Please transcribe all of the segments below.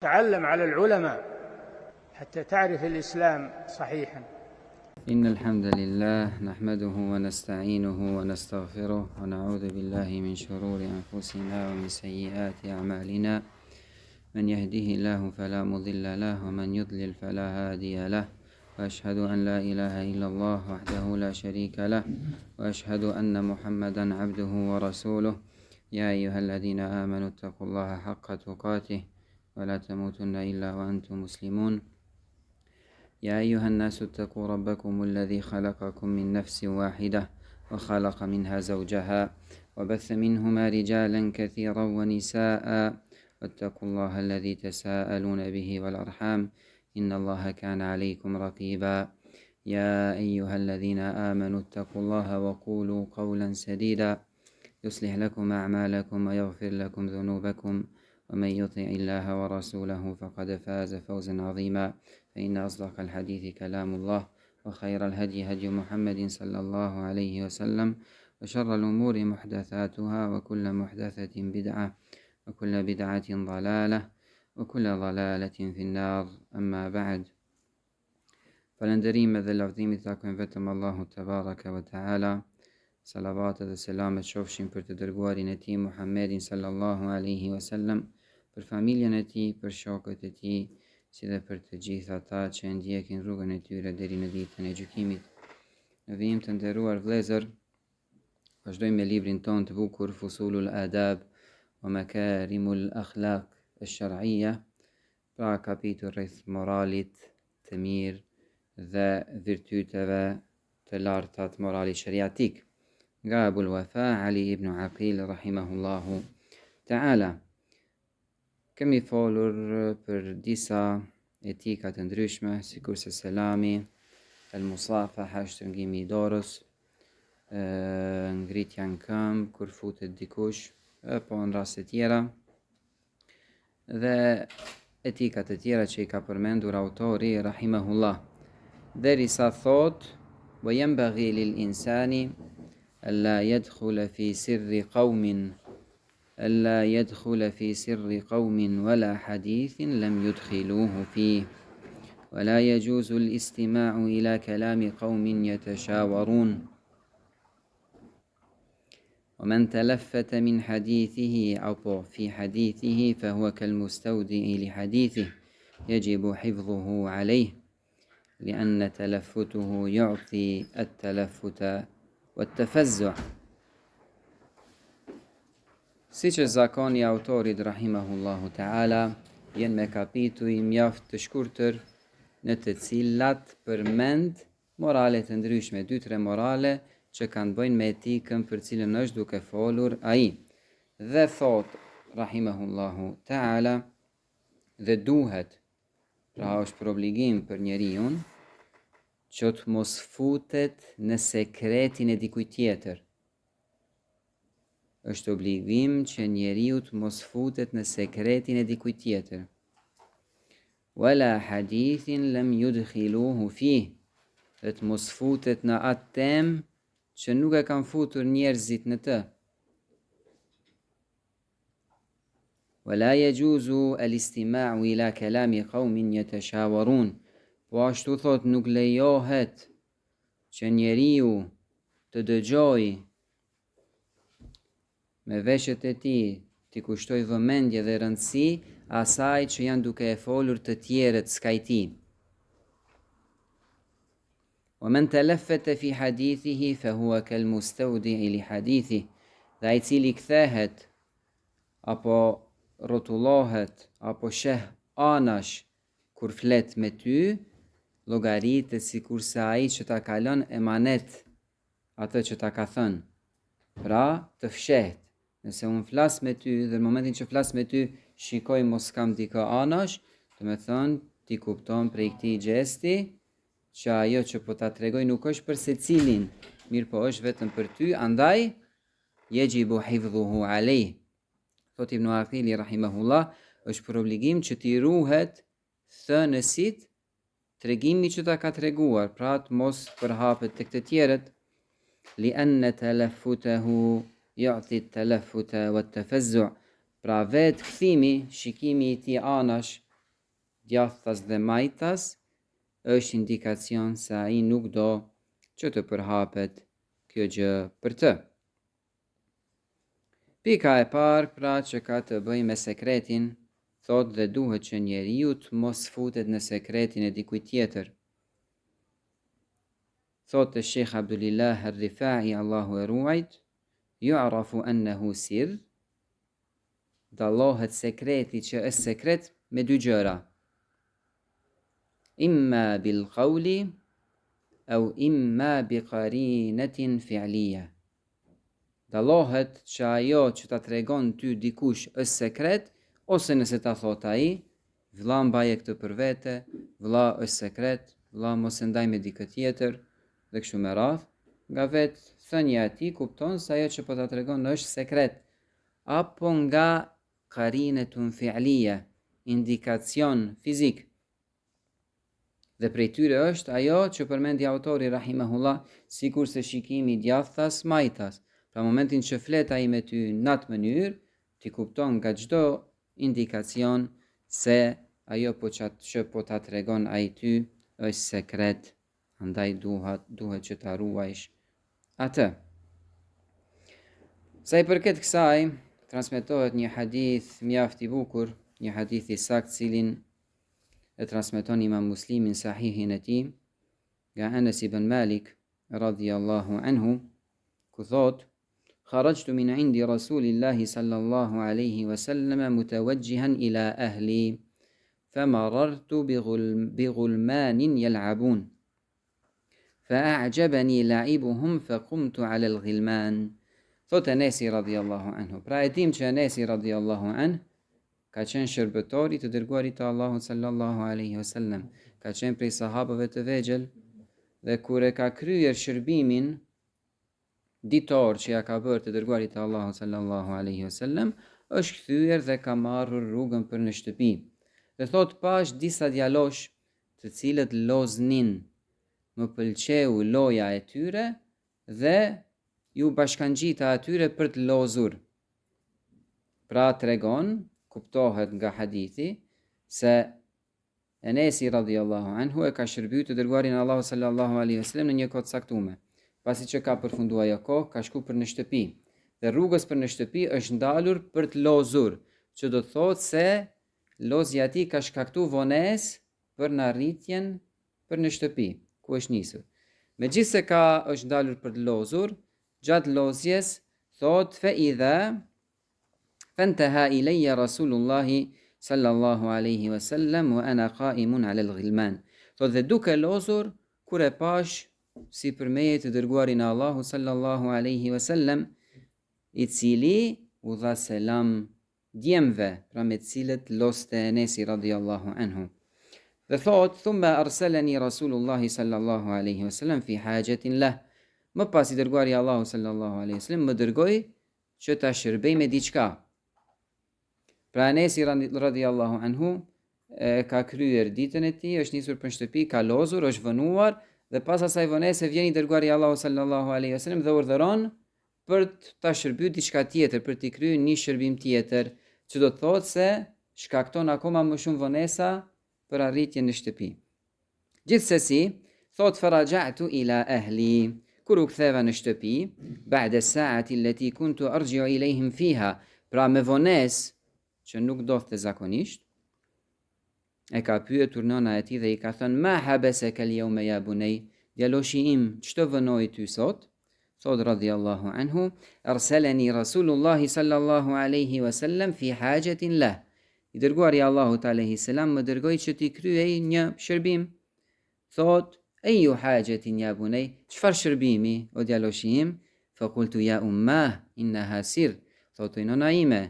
تعلم على العلماء حتى تعرف الإسلام صحيحا. إن الحمد لله نحمده ونستعينه ونستغفره ونعوذ بالله من شرور أنفسنا ومن سيئات أعمالنا. من يهده الله فلا مضل له ومن يضلل فلا هادي له، وأشهد أن لا إله إلا الله وحده لا شريك له، وأشهد أن محمدا عبده ورسوله. يا أيها الذين آمنوا اتقوا الله حق تقاته ولا تموتن إلا وأنتم مسلمون. يا أيها الناس اتقوا ربكم الذي خلقكم من نفس واحدة وخلق منها زوجها وبث منهما رجالا كثيرا ونساء، واتقوا الله الذي تساءلون به والأرحام إن الله كان عليكم رقيبا. يا أيها الذين آمنوا اتقوا الله وقولوا قولا سديدا يصلح لكم أعمالكم ويغفر لكم ذنوبكم، ومن يطع الله ورسوله فقد فاز فوزا عظيما. فإن أصدق الحديث كلام الله، وخير الهدي هدي محمد صلى الله عليه وسلم، وشر الأمور محدثاتها، وكل محدثة بدعة، وكل بدعة ضلالة، وكل ضلالة في النار. أما بعد. Falënderime dhe lavdimi takojnë vetëm Allahut te baraka ve taala. Salavat dhe selamet qofshin për të dërguarin e tij Muhammedin sallallahu alaihi wasallam, për familjen e tij, për shokët e tij, si dhe për të gjithë ata që ndjekin rrugën e tyre deri në ditën e gjykimit. Në vijim të nderuar vëllezër, vazhdojmë me librin ton të bukur Fusulul Adab wa Makarimul Akhlaq ash-Shar'iyya, pra kapitull rreth moralit të mirë dhe virtyteve të larta të moralit shariatik, nga Abul Wafa Ali ibn Aqil rahimahullahu ta'ala. Kemi folur për disa etika të ndryshme, sikurse selami, el-musafaha, shtrëngimi i dorës, ngritja në këmbë kur futet dikush, po në raste tjera, dhe etika të tjera që i ka përmendur autori rahimahullah. Derisa thot: "Wa yanbaghi lil insani alla yadkhula fi sirri qawmin ألا يدخل في سر قوم ولا حديث لم يدخلوه فيه، ولا يجوز الاستماع إلى كلام قوم يتشاورون، ومن تلفت من حديثه أو في حديثه فهو كالمستودع لحديثه يجب حفظه عليه، لأن تلفته يعطي التلفت والتفزع." Si që zakoni autorit rahimahullahu ta'ala, jenë me kapitull mjaft të shkurtër në të cilat përmend morale të ndryshme, 2-3 morale që kanë bëjnë me etikën për cilën është duke folur ai. Dhe thot rahimahullahu ta'ala, dhe duhet, pra është për obligim për njeriun, që të mos futet në sekretin e dikujt tjetër. Është obligim që njeriu të mos futet në sekretin e dikujt tjetër. Wala hadithin lam yudkhiluhu fih, dhe të mos futet në atë temë që nuk e kanë futur njerëzit në të. Wala yajuzu al-istima'u ila kalami qawmin yatashawarun, po ashtu thot nuk lejohet që njeriu të dëgjojë me veshët e tij t'i kushtoj vëmendje dhe rëndësi asaj që janë duke e folur të tjerët s'ka i tij. Wa man talaffata fi hadithihi fa huwa kal mustawdi'i li hadithi, dhe ai cili kthehet apo rrotullohet apo sheh anash kur flet me ty, llogaritet sikurse ai që ta ka lënë emanet atë që ta ka thënë, pra të fshehtë. Nëse unë flas me ty dhe në momentin që flas me ty shikoj mos kam dikë anash, do me thënë ti kupton prej këtij gjesti që ajo që po ta tregoj nuk është për secilin, mirë po është vetëm për ty, andaj yajibu hifdhuhu alayh. Thot Ibn Aqili rahimahullah, është për obligim që ti ruhet thënësit tregimi që ta ka treguar, pra të mos përhapet tek të tjerët, li anna talaffutahu يعطي التلفت والتفزع, pra vetë kthimi, shikimi i tij anash djathtas dhe majtas, është indikacion se ai nuk do që të përhapet kjo gjë për të. Pika e parë, pra që ka të bëjë me sekretin, thot dhe duhet që njeriu të mos futet në sekretin e dikujt tjetër. Thot të Sheikh Abdulillah Ar-Rifai, Allahu e ruajt, yu'rafu annahu sir, dallohet sekreti që është sekret me dy gjëra. Imma bil qawli au imma bi qarinatin fi'liya. Dallohet që ajo që ta tregon ty dikush është sekret, ose nëse ta thot ai, vëlla mbaje këtë për vete, vëlla është sekret, vëlla mos e ndaj me dikë tjetër, dhe kështu me radhë, nga vetë thënia e tij kupton se ajo që po ta tregon është sekret, apo nga qarinatun fi'liya, indikacion fizik. Dhe prej tyre është ajo që përmendi autori rahimahullah, sikur se shikimi i djathtas majtas. Pra momentin që flet ai me ty në atë mënyrë, ti kupton nga çdo indikacion se ajo që po ta tregon ai ty është sekret, andaj duhet që ta ruajsh atë. Sa i përket kësaj, transmetohet një hadith mjaft i bukur, një hadith i saktë cilin e transmeton Imam Muslimin sahihin e tij, nga Anas ibn Malik radhiyallahu anhu, ku thot: "Kharajtu min 'indi Rasulillahi sallallahu alayhi wa sallam mutawajjihan ila ahli, famarartu bighulman yal'abun, fa'ajabani la'ibuhum faqumtu 'ala al-ghilman." Thot Anasi radhiyallahu anhu. Pra e dim që Anasi radhiyallahu anhu ka qenë shërbëtori të dërguarit të Allahut sallallahu alaihi wasallam, ka qenë prej sahabëve të vegjël, dhe kur e ka kryer shërbimin ditor që ja ka bërë të dërguarit të Allahut sallallahu alaihi wasallam, është kthyer dhe ka marrur rrugën për në shtëpi. Dhe thot pash disa djalosh të cilët loznin, më pëlqeu loja e tyre dhe ju bashkangjita atyre për të lozur. Pra tregon, kuptohet nga hadithi, se Enesi radhiyallahu anhu e ka shërbyer të dërguarin Allahu sallallahu alaihi wasallam në një kohë të caktuar. Pasi që ka përfunduar ajo kohë, ka shku për në shtëpi. Dhe rrugës për në shtëpi është ndalur për të lozur, që do të thotë se lozja e tij ka shkaktuar vonesë për në arritjen për në shtëpi, ku është nisur. Megjithse është ndalur për të lozur, gjatë lozjes thot fa idha fantaha ilayya Rasulullahi sallallahu alaihi wasallam wa ana qa'imun 'ala al-ghilman. Thot dhe duke lozur, kur e pash si për meje të dërguarin e Allahut sallallahu alaihi wasallam, i cili u dha selam djemve, pra me cilët loste Enesi radhiyallahu anhu. Dhe thot, thumma arsalani Rasulullahi sallallahu alaihi wasallam fi hajatin lah. Më pas i dërguari Allahu sallallahu alaihi wasallam më dërgoi që ta shërbej me diçka. Pra Enesi radhiyallahu anhu ka kryer ditën e tij, është nisur për shtëpi, ka lozur, është vënuar, dhe pas asaj vonese vjen i dërguari Allahu sallallahu alaihi wasallam dhe urdhëron për ta shërbyer diçka tjetër, për t'i kryer një shërbim tjetër, që do të thotë se shkakton akoma më shumë vonesa për arritjen në shtëpi. Gjithsesi, thot faraja'tu ila ahli, kur u ktheva në shtëpi, ba'da sa'ati allati kuntu arji'u ilayhim fiha, pra me vonesë që nuk dohte zakonisht, e ka pyetur nëna e tij dhe i ka thënë: "Ma habasaka al-yawma ya bunay?" Djaloshi im, ç'të vënoi ty sot? Thot radhiyallahu anhu: "Arsalani Rasulullah sallallahu alaihi wasallam fi hajatin lah." I dërguari Allahut alaihi salam më dërgoi që t'i kryej një shërbim. Thot: "Ayu hajatin ya bunay?" Çfarë shërbimi, o djaloshi im? Fa qultu ya ummah innaha sir. Thot nëna ime,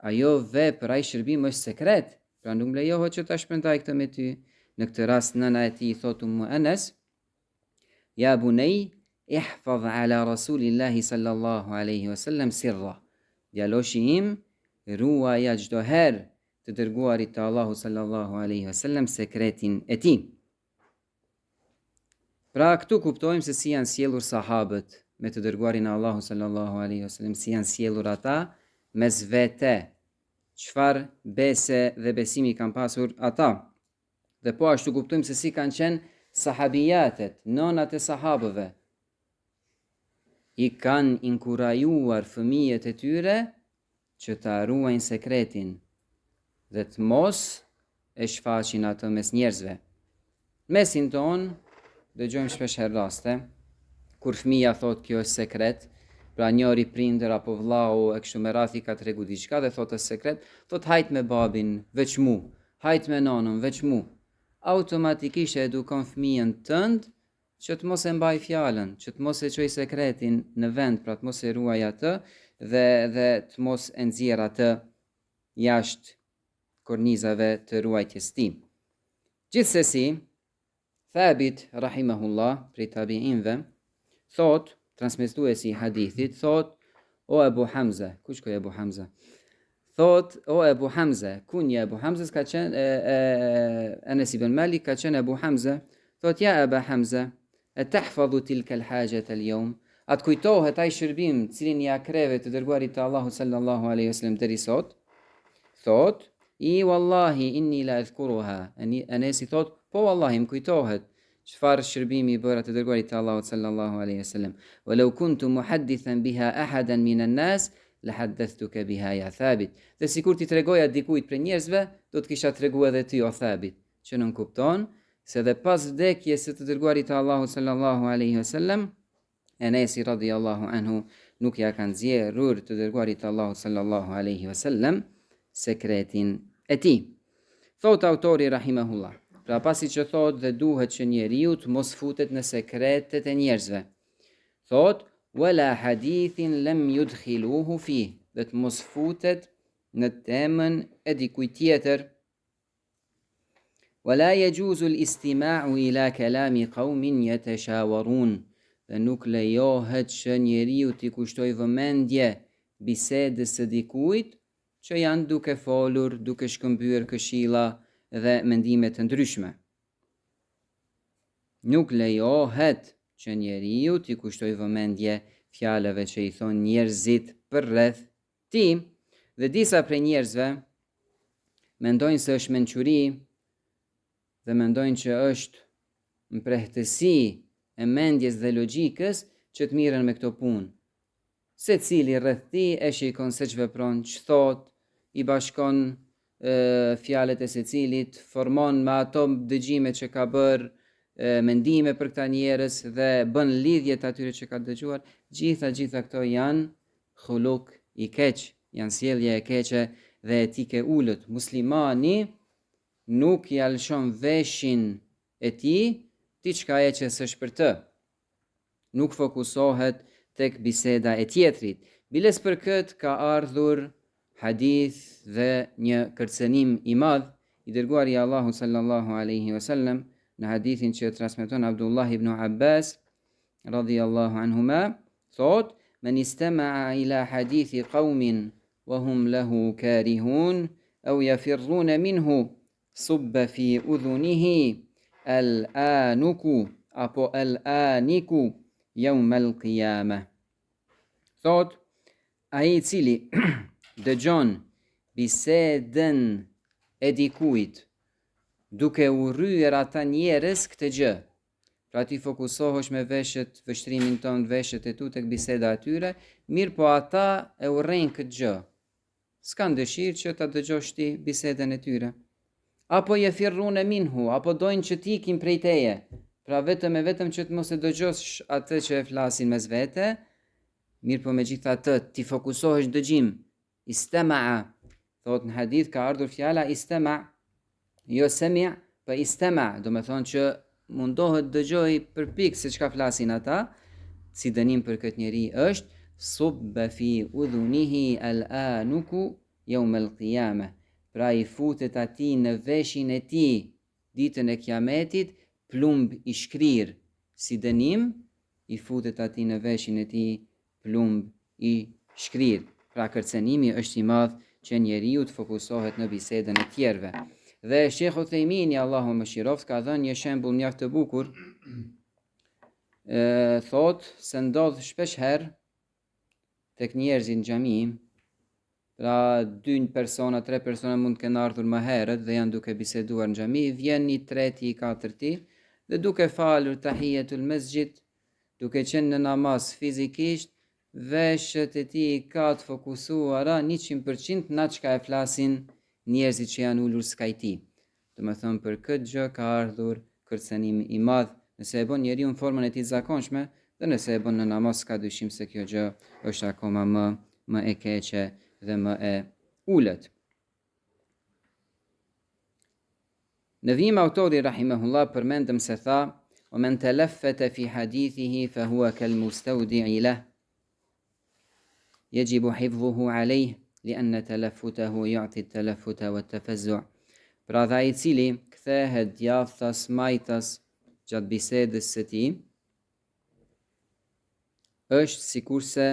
ajo vepër, ai shërbim është sekret, pra nuk lejohet që ta shpërndaj këtë me ty. Në këtë rast nëna e tij thot Anas: "Ya bunay, ihfaz ala Rasulillahi sallallahu alaihi wasallam sirra." Djaloshi im, ruaja çdo herë të dërguarit të Allahu sallallahu alaihi wasallam sekretin e tij. Pra këtu kuptojmë se si janë sjellur sahabët me të dërguarin e Allahu sallallahu alaihi wasallam, si janë sjellur ata mes vete, çfarë bese dhe besimi kanë pasur ata. Dhe po ashtu kuptojmë se si kanë qenë sahabijatet, nonat e sahabëve. I kanë inkurajuar fëmijët e tyre që ta ruajnë sekretin dhe të mos e shfaqin atë mes njerëzve. Mesin ton, dëgjojmë shpesh herë raste, kur fëmija thot kjo është sekret, pra njëri prindër apo vllau e kështu me radhë ka tregu diçka dhe thot është sekret, thot hajt me babin, veç mu, hajt me nonën, veç mu. Automatikisht e edukon fëmijën tënd që të mos e mbaj fjalën, që të mos e çoj sekretin në vend, pra të mos e ruaj atë dhe të mos e nxjerr atë jashtë kornizave të ruajtjes tij. Gjithsesi, Thabit rahimahullah prej tabiinve thot, transmetuesi i hadithit thot, o Ebu Hamza, kush ka Ebu Hamza? Thot, o Ebu Hamza, kunja Ebu Hamzës ka qenë Anas ibn Malik ka qenë Ebu Hamza, thot ja Ebu Hamza, e tahfadhu tilka al-hajat al-yawm, atë kujtohet ai shërbim cilin ja kreve të dërguarit të Allahu sallallahu alaihi wasallam deri sot? Thot, i wallahi inni la adhkuruha. Anasi thot, po wallahi më kujtohet çfarë shërbimi i bëra të dërguarit të Allahut sallallahu alaihi wasallam. Walau kuntu muhaddithan biha ahadan min an-nas la haddathtuka biha ya Thabit. Dhe sikur ti tregoja dikujt për njerëzve, do të kisha treguar edhe ty o Thabit. Që nën kupton se dhe pas vdekjes së të dërguarit të Allahut sallallahu alaihi wasallam, Anasi radhiyallahu anhu nuk ja kanë nxjerrur të dërguarit të Allahut sallallahu alaihi wasallam sekretin e tij. Thot autori rahimahullah, pra pasi që thot dhe duhet që njeriu të mos futet në sekretet e njerëzve. Thot, wala hadithin lam yudkhiluhu fi, dhe të mos futet në temën e dikujt tjetër. Wala yajuzu al-istima'u ila kalami qaumin yatashawarun, dhe nuk lejohet që njeriu t'i kushtoj vëmendje bisedës së dikujt që janë duke folur, duke shkëmbyer këshilla dhe mendime të ndryshme. Nuk lejohet që njeriu t'i kushtoj vëmendje fjalëve që i thon njerëzit përreth tij, dhe disa prej njerëzve mendojnë se është mençuri dhe mendojnë që është mprehtësi e mendjes dhe logjikës që të mirën me këto punë. Secili rreth tij e shikon se ç'vepron, ç'thot, i bashkon fjalët e secilit, formon me ato dëgjime që ka bërë, mendime për këta njerëz dhe bën lidhjet atyre që ka dëgjuar. Gjitha këto janë khuluk i keq, janë sjellje e keqe dhe etike ulët. Muslimani nuk i alshon veshin e tij diçka e që s'është për të. Nuk fokusohet tek biseda e tjetrit. Biles për këtë ka ardhur hadith dhe një kërcënim i madh i dërguari i Allahut sallallahu alaihi wasallam në hadithin që transmeton Abdullah ibn Abbas radhiyallahu anhuma, thot, men istama'a ila hadithi qaumin wa hum lahu karihun aw yafirruna minhu subba fi udhunihi al-anuku apo al-aniku yawm al-qiyamah. Thot, ai i cili dëgjon bisedën e dikujt duke u rryer ata njerëz këtë gjë. Pra ti fokusohesh me veshët, vështrimin ton, veshët e tu tek biseda atyre, mirë po ata e urrejnë këtë gjë. S'kan dëshirë që ta dëgjosh ti bisedën e tyre. Apo yafirruna minhu, apo dojnë që t'ikin prej teje. Pra vetëm që të mos e dëgjosh atë që e flasin mes vete, mirë po megjithatë ti fokusohesh dëgjim. Istama'a, thot në hadith ka ardhur fjala istama', jo semi', po istama', do me thonë që mundohet dëgjoj përpik se çka flasin ata. Si dënim për këtë njeri është subba fi udhunihi al-anuku yawm al-qiyamah, pra i futet atij në veshin e tij ditën e kiametit plumb i shkrir. Si dënim i futet atij në veshin e tij plumb i shkrir. Pra kërcënimi është i madh që njeriu të fokusohet në bisedën e tjerëve. Dhe Sheikh Uthejmini, Allahu mëshiroft, ka dhënë një shembull mjaft të bukur. Thot se ndodh shpesh herë tek njerëzit në xhami Pra 2 persona, 3 persona mund të kenë ardhur më herët dhe janë duke biseduar në xhami, vjen një treti, i katërti dhe duke falur tahiyetul mesjid, duke qenë në namaz fizikisht, veshët e tij ka të fokusuara 100% në çka e flasin njerëzit që janë ulur s'ka i tij. Do të thonë për këtë gjë ka ardhur kërcënim i madh, nëse e bën njeriu në formën e tij zakonshme dhe nëse e bën në namaz ka dyshim se kjo gjë është akoma më e keqe dhe më e ulët. Në vim autori rahimahullah përmendëm se tha: "O men talaffata fi hadithihi fa huwa kal mustawdi'i lah. Yajibu hifdhuhu alayh li'anna talaffutahu yu'ti at-talaffuta wa at-tafazzu'." Pra dha i cili kthehet djathtas majtas gjatë bisedës së tij është sikurse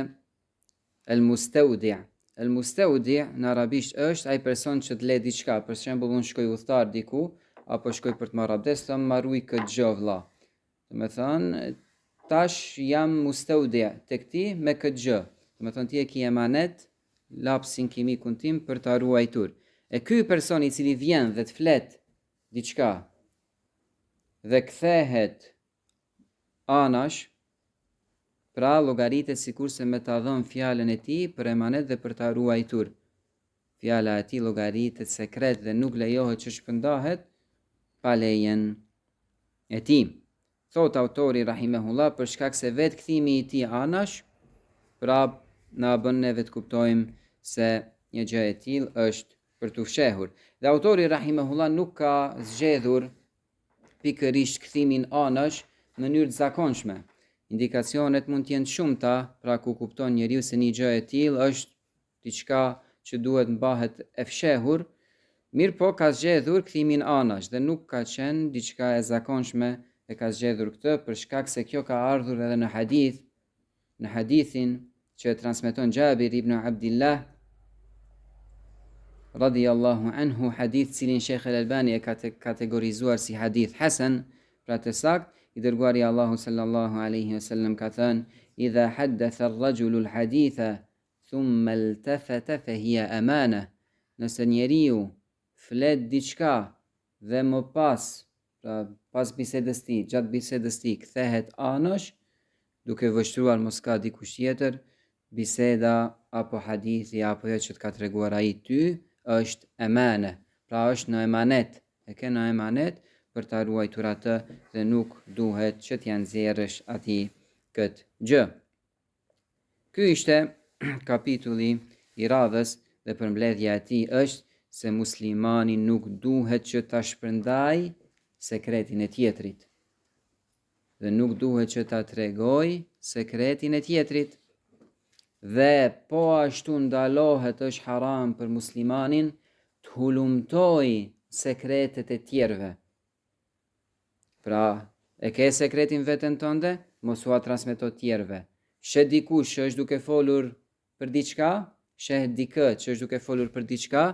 el mustawdi'. El mustawdi' në arabisht është ai person që të le diçka, për shembull unë shkoj udhëtar diku apo shkoj për të marrë abdes, thon marruj këtë gjë vëlla. Do të thonë tash jam mustawdi' tek ti me këtë gjë. Do të thonë ti e ke emanet lapsin kimikun tim për ta ruajtur. E ky person i cili vjen dhe të flet diçka dhe kthehet anash, pra llogaritet sikurse me ta dhënë fjalën e tij për emanet dhe për ta ruajtur. Fjala e tij llogaritet sekret dhe nuk lejohet që shpërndahet pa lejen e tij. Thot autori rahimahullah, për shkak se vetë kthimi i tij anash, pra na bën neve të kuptojmë se një gjë e tillë është për të fshehur. Dhe autori rahimahullah nuk ka zgjedhur pikërisht kthimin anash në mënyrë të zakonshme. Indikacionet mund të jenë shumëta, pra ku kupton njeriu se një gjë e tillë është diçka që duhet mbahet e fshehur, mirë po ka zgjedhur kthimin anash dhe nuk ka qenë diçka e zakonshme, e ka zgjedhur këtë për shkak se kjo ka ardhur edhe në hadith, në hadithin që e transmeton Jabir ibn Abdillah radiyallahu anhu, hadith cilin Sheikh al-Albani e ka kategorizuar si hadith hasan, pra të sakt. I dërguari Allahu sallallahu alaihi wasallam ka thënë: "Idha haddatha ar-rajulu al-haditha thumma iltafata fa hiya amana." Nëse njeriu flet diçka dhe më pas bisedës tij, gjatë bisedës tij kthehet anash, duke vështruar mos ka dikush tjetër, biseda apo hadithi apo ajo që të ka treguar ai ty është amana, pra është në emanet, e ke në emanet për ta ruajtur atë dhe nuk duhet që t'ja nxjerrësh atij këtë gjë. Ky ishte kapitulli i radhës dhe përmbledhja e tij është se muslimani nuk duhet që ta shpërndaj sekretin e tjetrit dhe nuk duhet që ta tregoj sekretin e tjetrit dhe po ashtu ndalohet, është haram për muslimanin të hulumtoj sekretet e tjerve. Pra, e ke sekretin veten tënde, mos ua transmeto tjerve. Shet dikush që është duke folur për diçka, shet dikë që është duke folur për diçka,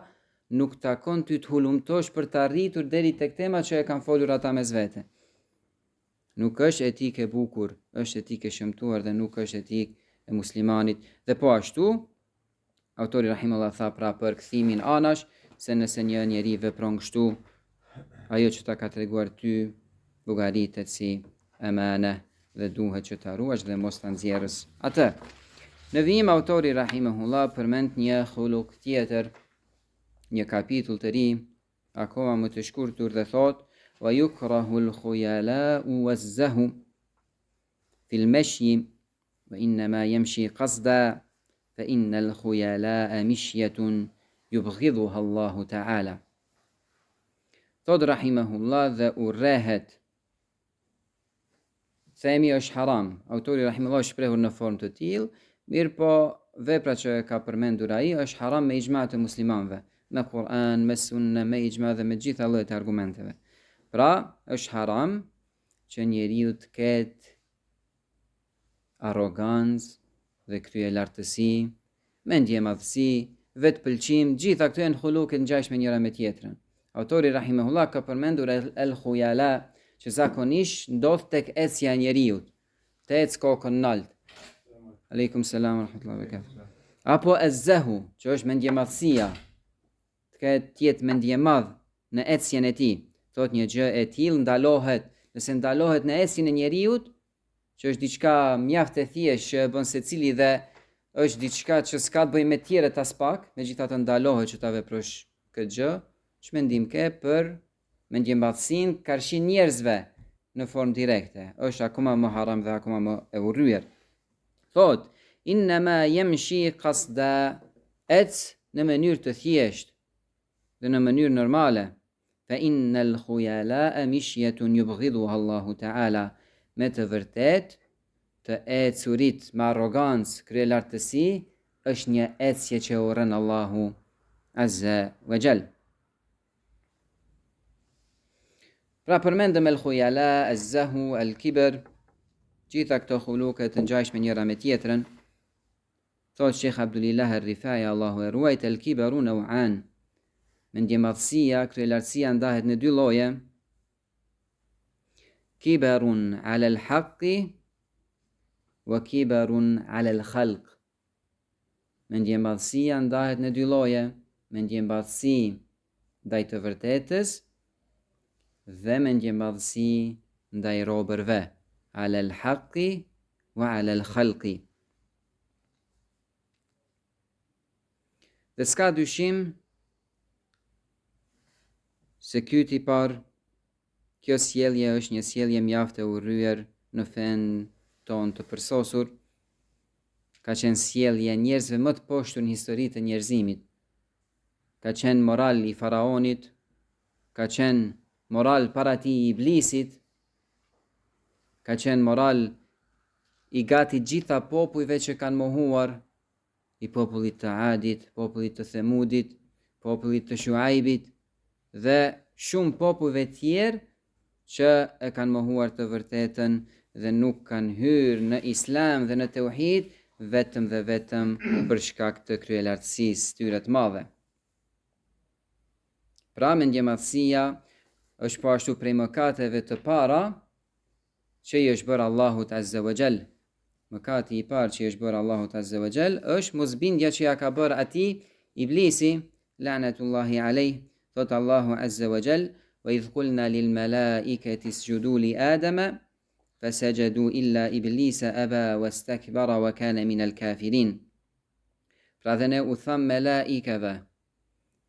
nuk takon ty të hulumtosh për të arritur deri tek tema që e kanë folur ata mes vete. Nuk është etike e bukur, është etike e shëmtuar dhe nuk është etike e muslimanit. Dhe po ashtu, autori rahimahullah tha pra për kthimin anash, se nëse një njeri vepron kështu, ajo që ta ka treguar ty llogaritet si amana dhe duhet që ta ruash dhe mos ta nxjerrësh atë. Në vim autori rahimahullah përmend një khuluk tjetër, një kapitull të ri, akoma më të shkurtur dhe thot: "Wa yukrahu al-khuyala'u waz-zahu fi al-mashyi wa inma yamshi qasda fa inna al-khuyala'a mishyatun yubghidhuha Allahu ta'ala." Thot rahimahullah dhe urrehet, themi është haram. Autori rahimahullah është shprehur në formë të tillë, mirë po vepra që ka përmendur ai është haram me ixhma të muslimanëve, me Kur'an, me sunne, me ixhma dhe me gjitha llojet e argumenteve. Pra, është haram që njeriu të ketë arrogancë dhe kryej lartësi, mendje madhësi, vetpëlqim, gjitha këto janë khuluqe të ngjashme njëra me tjetrën. Autori rahimahullah ka përmendur el-khuyala, që zakonisht ndodh tek ecja e njeriu, të ecë kokën nalt. Aleikum selam wa rahmatullahi wa barakatuh. Apo azzahu, që është mendjemadhësia, të jetë mendjemadh në ecjen e tij. Thot një gjë e tillë ndalohet, nëse ndalohet në ecjen e njeriut, që është diçka mjaft e thjeshtë që bën secili dhe është diçka që s'ka të bëjë me tjerët as pak, megjithatë ndalohet që ta veprosh këtë gjë. Ç'mendim ke për mendjembathësinë karshi njerëzve në formë direkte? Është akoma më haram dhe akoma më e urryer. Thot, innama yamshi qasda, ec në mënyrë të thjeshtë dhe në mënyrë normale. Fa innal khuyala mishyatun yubghiduha Allahu ta'ala, me të vërtet të ecurit me arrogancë, kryelartësi, është një ecje që urren Allahu azza wa jall. Pra përmendëm el khuyala, az-zahu, el-kibr, gjitha këto khuluke të ngjashme njëra me tjetrën. Thot Sheikh Abdulillah al-Rifai, Allahu e ruajt, el-kibru naw'an. Mendjemadhësia, kryelartësia ndahet në dy lloje. Kibarun ala al-haqqi wa kibarun ala al-khalq. Mendjemadhësia ndahet në dy lloje, mendjemadhësi ndaj të vërtetës dhe mendjemadhësi ndaj robërve, ala al-haqqi wa ala al-khalqi. Dhe s'ka dyshim se ky tipar, kjo sjellje është një sjellje mjaft e urryer në fen ton të përsosur. Ka qenë sjellje njerëzve më të poshtur në historitë e njerëzimit. Ka qenë moral i faraonit, ka qenë moral para ti i iblisit, ka qenë moral i gati gjitha popujve që kanë mohuar, i popullit të Adit, popullit të Themudit, popullit të Shuaibit dhe shumë popujve tjerë që e kanë mohuar të vërtetën dhe nuk kanë hyrë në Islam dhe në tauhid vetëm dhe vetëm për shkak të kryelartësisë tyre të madhe. Pra mendjemadhësia është po ashtu prej mëkateve të para që i është bërë Allahut azza wa jall. Mëkati i parë që i është bërë Allahut azza wa jall është mosbindja që ja ka bërë atij iblisi, la'natullahi alayh. Thot Allahu azza wa jall, wa idh qulna lil malaikati isjudu li Adama fasajadu illa iblisa aba wastakbara wa kana min al kafirin. Pra dhe ne u tham malaikave,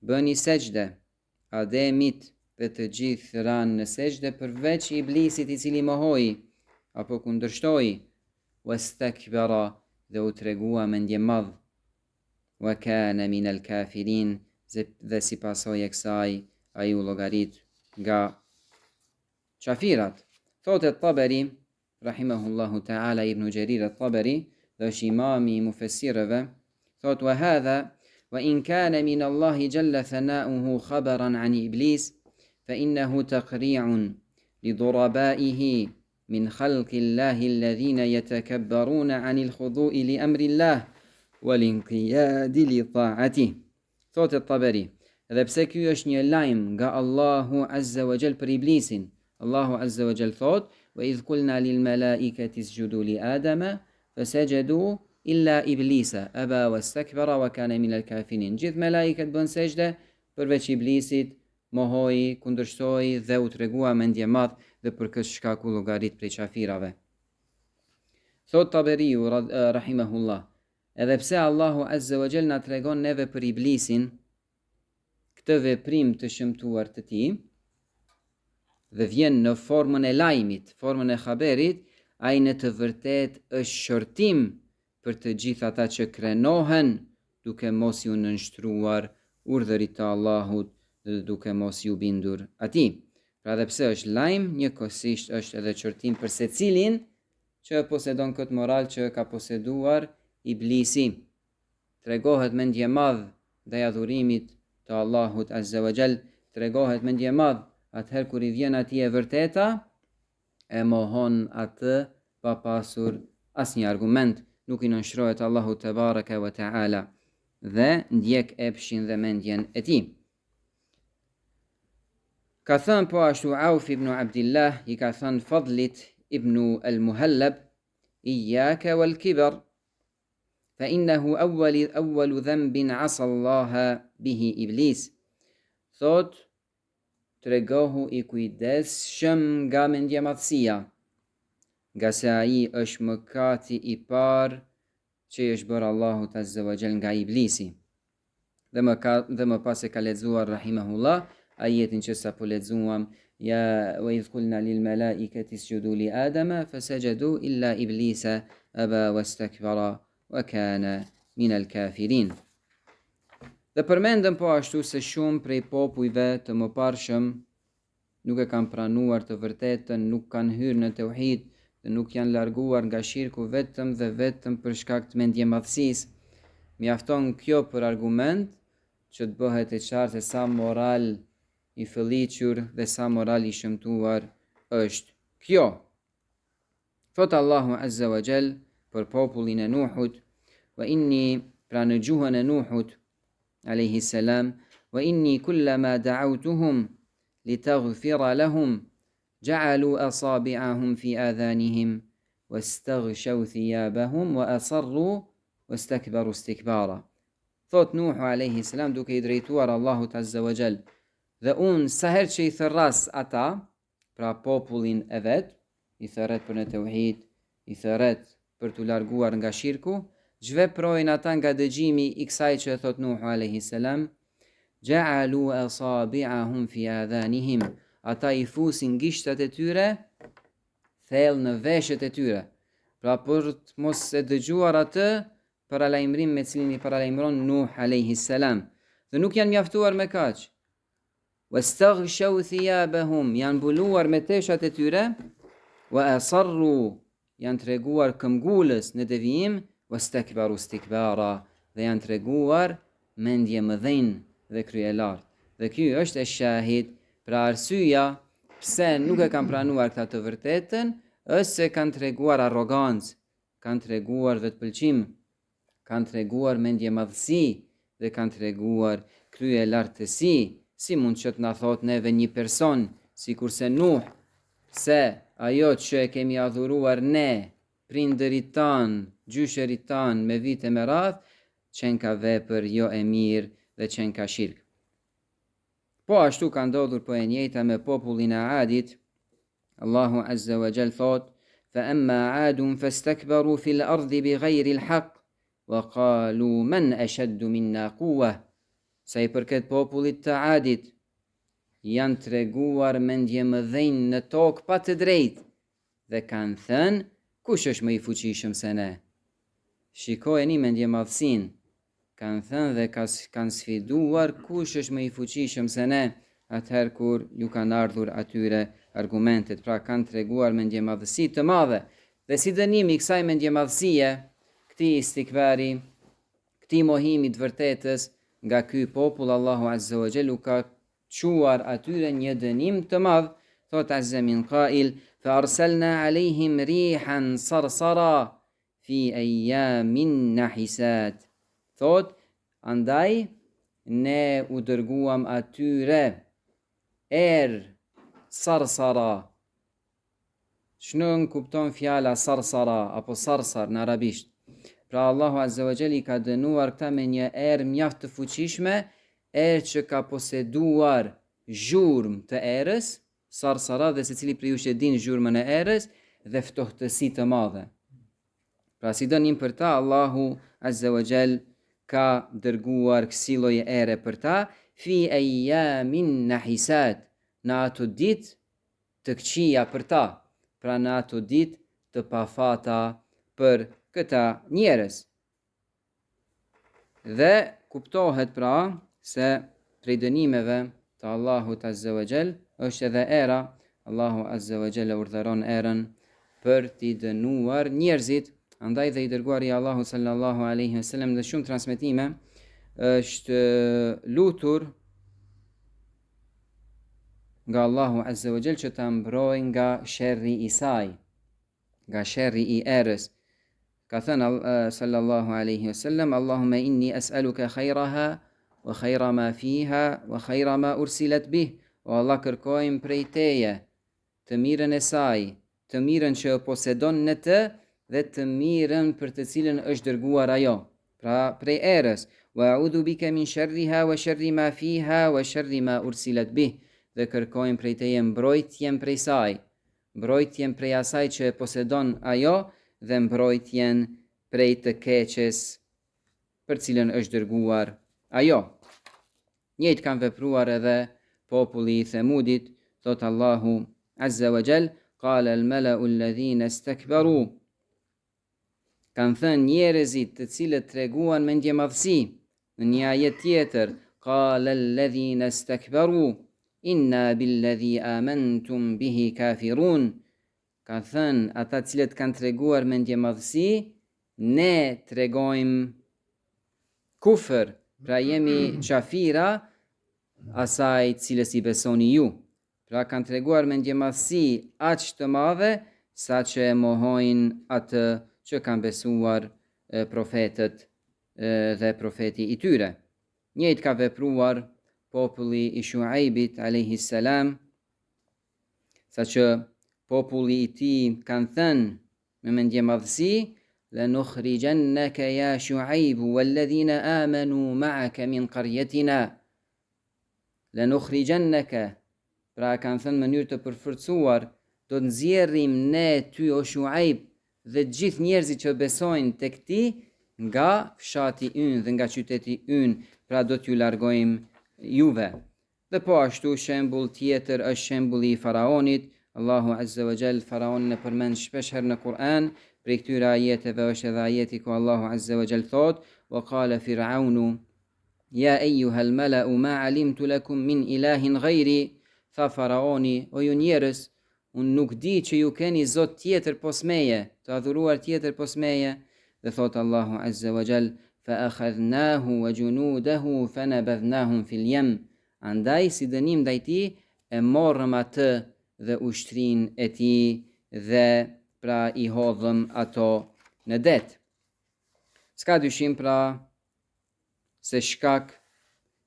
bëni sejdë Ademit dhe të gjithë ranë në sejdë përveç iblisit i cili mohoi apo kundërshtoi, wastakbara dhe u tregua mendje madh, wa kana min al kafirin dhe si pasojë e kësaj ai u llogarit nga qafirat. Thotë Taberi, rahimahullahu ta'ala, Ibn Jarir Taberi, dhe është imami i mufessirëve, thotë wa hadha wa in kana min Allah jalla thana'uhu khabaran an iblis fa innahu taqri'un li durabaihi min khalqi Allah alladhina yatakabbaruna 'ani al-khudu'i li amri Allah wal inqiyadi li ta'atihi. Thotë Taberi, edhe pse ky është një lajm nga Allahu azza wa jall për iblisin, Allahu azza wa jall thot, wa idh qulna lil malaikati isjudu li Adama fasajadu illa iblisa aba wastakbara wa kana min al kafirin. Gjithë melaikat bën sejdë përveç iblisit, mohoi, kundërshtoi dhe u tregua mendje madh dhe për këtë shkak u llogarit prej qafirave. Thot Taberiu rahimahullah, edhe pse Allahu azza wa jall na tregon neve për iblisin këtë veprim të shëmtuar të tij dhe vjen në formën e lajmit, formën e haberit, ai në të vërtet është shortim për të gjithë ata që krenohen duke mos ju nënshtruar urdhërit të Allahut dhe duke mos ju bindur atij. Pra dhe pse është lajm, njëkohësisht është edhe shortim për secilin që posedon këtë moral që ka poseduar iblisi. Tregohet mendje madh ndaj adhurimit të Allahut azza wa jall, tregohet mendje madh atëherë kur i vjen atij e vërteta, e mohon atë pa pasur asnjë argument, nuk i nënshtrohet Allahu te baraka wa taala dhe ndjek epshin dhe mendjen e tij. Ka thënë po ashtu Auf ibn Abdillah, i ka thënë Fadlit ibn al-Muhallab, iyyaka wal kibr فإنه أول ذنب عصى الله به إبليس. Thot, tregohu I kujdesshëm nga mendjemadhësia, nga se ai është mëkati I parë që është bërë Allahut Azza wa Jall nga Iblisi. Dhe më pas e ka lexuar rahimahullah ajetin që sapo lexuam, ja wa idh qulna lil malaikati isjudu li adama fasajadu illa iblisa aba wastakbara wa kana min al kafirin. Dhe përmendëm po ashtu se shumë prej popujve të mëparshëm nuk e kanë pranuar të vërtetën, nuk kanë hyrë në tauhid dhe nuk janë larguar nga shirku vetëm dhe vetëm për shkak të mendjemadhësisë. Mjafton kjo për argument që të bëhet e qartë se sa moral I fëlliqur dhe sa moral I shëmtuar është kjo. Thot Allahu Azza wa Jall për popullin e Nuhut, wa inni, pra në gjuhën e Nuhut alayhi salam, wa inni kullama da'awtuhum litaghfira lahum ja'alu asabi'ahum fi adhanihim wastaghshaw thiyabahum wa asarru wastakbaru istikbara. Thot Nuhu alayhi salam duke I drejtuar Allahut Azza wa Jall, dhe unë saher që I thërras ata, pra popullin e vet, I thërret për në tauhid, I thërret për të larguar nga shirku, zhveprojnë ata nga dëgjimi I kësaj që thot Nuhu alayhi salam, ja'alu asabi'ahum fi adhanihim, ata I fusin gishtat e tyre thellë në veshët e tyre, pra për të mos e dëgjuar atë paralajmërim me cilin I paralajmëron Nuh alayhi salam, dhe nuk janë mjaftuar me kaq. Wastaghshaw thiyabahum, janë mbuluar me teshat e tyre, wa asarru, janë treguar këmbgulës në devijim, wastakbaru istikbara, dhe janë treguar mendje mëdhenj dhe kryelartë. Dhe ky është e shahid, pra arsyeja pse nuk e kanë pranuar këta të vërtetën, është se kanë treguar arrogancë, kanë treguar vetpëlqim, kanë treguar mendjemadhësi dhe kanë treguar kryelartësi. Si mund që të na thot neve një person, si kurse Nuh, se ajo që e kemi adhuruar ne, prindërit tanë, gjysherit tanë me vite me radh, qenë ka vepër jo e mirë dhe qenë ka shirk. Po ashtu ka ndodhur po e njëjta me popullin e Adit. Allahu Azza wa Jall thot, fa amma Adun fastakbaru fil ardi bi ghayri al-haq wa qalu man ashaddu minna quwwa. Sa I përket popullit të Adit, janë treguar mendje mëdhenj në tokë pa të drejtë dhe kanë thënë, kush është më I fuqishëm se ne? Shikojeni mendjemadhësinë, kanë thënë dhe kanë sfiduar kush është më I fuqishëm se ne, atëherë kur ju kanë ardhur atyre argumentet, pra kanë treguar mendjemadhësi të madhe. Dhe si dënimi I kësaj mendjemadhësie, këtij istikbari, këtij mohimi të vërtetës, nga ky popull Allahu Azza wa Jall ka quar atyre një dënim të madh. Thot Azza min qail, fa arsalna alejhim rihan sarsara fi ayamin nahisat. Thot, andaj ne u dërguam atyre sarsara. Ç'nën kupton fjala sarsara apo sarsar në arabisht? Pra Allahu Azza wa Jall I ka dënuar këta me një erë mjaft të fuqishme, erë që ka poseduar zhurmë të erës, sarsara, dhe secili prej jush e din zhurmën e erës dhe ftohtësi të madhe. Pra si dënim për ta, Allahu Azza wa Jall ka dërguar kësi lloj ere për ta, fi ayamin nahisat, në ato ditë të këqija për ta, pra në ato ditë të pafata për këta njerëz. Dhe kuptohet pra se prej dënimeve të Allahut Azza wa Jall është edhe era. Allahu Azza wa Jall urdhëron erën për t'i dënuar njerëzit. Andaj dhe I dërguari I Allahut sallallahu alaihi wasallam dhe shumë transmetime është lutur nga Allahu Azza wa Jall që ta mbrojë nga sherri I saj, nga sherri I erës. Ka thënë sallallahu alaihi wasallam, Allahumma inni as'aluka khayraha wa khayra ma fiha wa khayra ma ursilat bih. O Allah, kërkojmë prej teje të mirën e saj, të mirën që posedon në të dhe të mirën për të cilën është dërguar ajo. pra prej erës. Wa a'udhu bika min sharriha wa sharri ma fiha wa sharri ma ursilat bih. Dhe kërkojmë prej teje mbrojtjen prej saj, mbrojtjen prej asaj që e posedon ajo dhe mbrojtjen prej të keqes për cilën është dërguar ajo. Njëjtë kanë vepruar edhe populli i Themudit, thot Allahu Azza wa Jall, qala al-mala'u alladhina istakbaru. Kanë thënë njerëzit të cilët treguan mendjemadhësi, në një ajet tjetër, qala alladhina istakbaru inna billadhi amantum bihi kafirun. Kanë thënë ata cilët kanë treguar mendjemadhësi, ne tregojmë kufër, pra jemi qafira asaj cilës i besoni ju. Pra kanë treguar mendjemadhësi aq të madhe sa që e mohojnë atë që kanë besuar profetët dhe profeti i tyre. Njëjtë ka vepruar populli i Shuaibit alayhi salam, sa që populli i tij kanë thënë me mendjemadhësi, lanukhrijannaka ya Shuaibu walladhina amanu ma'aka min qaryatina. Lanukhrijannaka, pra kanë thënë në mënyrë të përforcuar, do të nxjerrim ne ty o Shuaib dhe gjithë njerëzit që besojnë tek ti nga fshati ynë dhe nga qyteti ynë, pra do t'ju largojmë juve. Dhe po ashtu shembull tjetër është shembulli i faraonit. Allahu Azza wa Jall faraonin e përmend shpeshherë në Kur'an. Prej këtyre ajeteve është edhe ajeti ku Allahu Azza wa Jall thot: "Wa qala Fir'aunu ya ayyuhal mala'u ma 'alimtu lakum min ilahin ghayri." Tha faraoni, o ju njerëz, unë nuk di që ju keni zot tjetër pos meje, të adhuruar tjetër pos meje. Dhe thot Allahu Azza wa Jall: "Fa akhadhnahu wa junudahu fanabadhnahum fil yam." Andaj si dënim ndaj tij e morrëm atë dhe ushtrinë e tij dhe pra i hodhëm ato në det. S'ka dyshim pra se shkak